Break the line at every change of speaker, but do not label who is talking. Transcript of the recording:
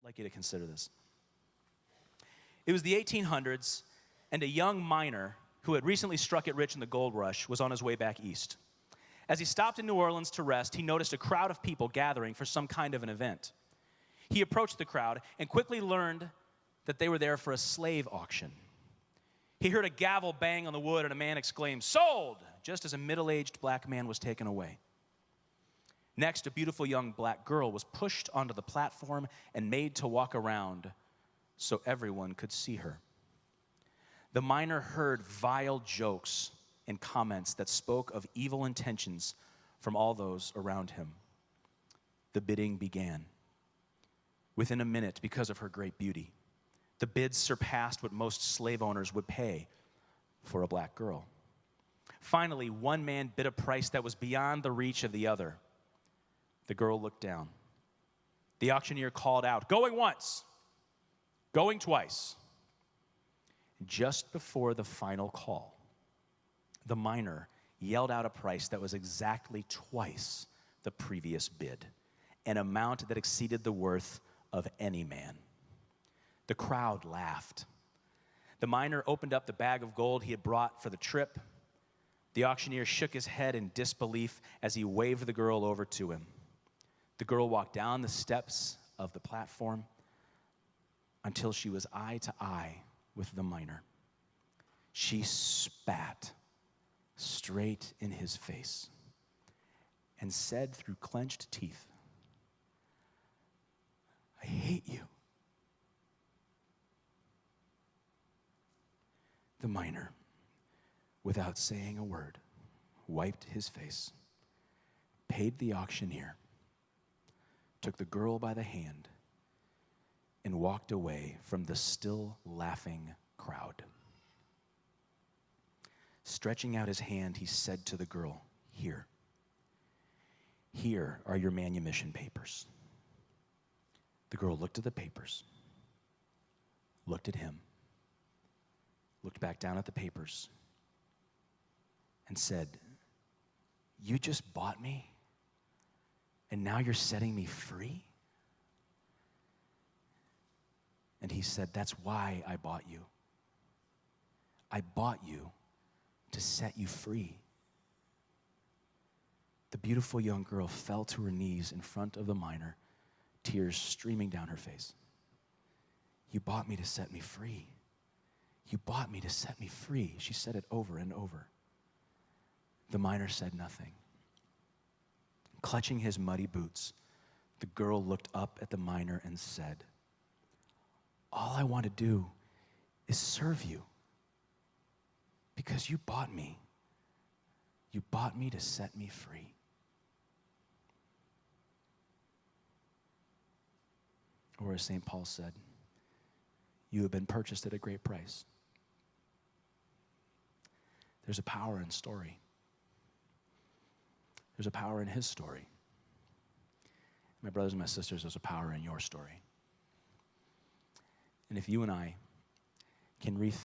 like you to consider this. It was the 1800s, and a young miner who had recently struck it rich in the gold rush was on his way back east. As he stopped in New Orleans to rest, he noticed a crowd of people gathering for some kind of an event. He approached the crowd and quickly learned that they were there for a slave auction. He heard a gavel bang on the wood and a man exclaimed, "Sold!" just as a middle-aged black man was taken away. Next, a beautiful young black girl was pushed onto the platform and made to walk around so everyone could see her. The miner heard vile jokes and comments that spoke of evil intentions from all those around him. The bidding began. Within a minute, because of her great beauty, the bids surpassed what most slave owners would pay for a black girl. Finally, one man bid a price that was beyond the reach of the other. The girl looked down. The auctioneer called out, "Going once, going twice." Just before the final call, the miner yelled out a price that was exactly twice the previous bid, an amount that exceeded the worth of any man. The crowd laughed. The miner opened up the bag of gold he had brought for the trip. The auctioneer shook his head in disbelief as he waved the girl over to him. The girl walked down the steps of the platform until she was eye to eye with the miner. She spat straight in his face and said through clenched teeth, "I hate you." The miner, without saying a word, wiped his face, paid the auctioneer, took the girl by the hand, and walked away from the still laughing crowd. Stretching out his hand, he said to the girl, Here are your manumission papers." The girl looked at the papers, looked at him, looked back down at the papers, and said, "You just bought me, and now you're setting me free?" And he said, "That's why I bought you. I bought you to set you free." The beautiful young girl fell to her knees in front of the miner, tears streaming down her face. "You bought me to set me free. You bought me to set me free." She said it over and over. The miner said nothing. Clutching his muddy boots, the girl looked up at the miner and said, "All I want to do is serve you because you bought me. You bought me to set me free." Or as St. Paul said, "You have been purchased at a great price." There's a power in story. There's a power in his story. My brothers and my sisters, there's a power in your story. And if you and I can rethink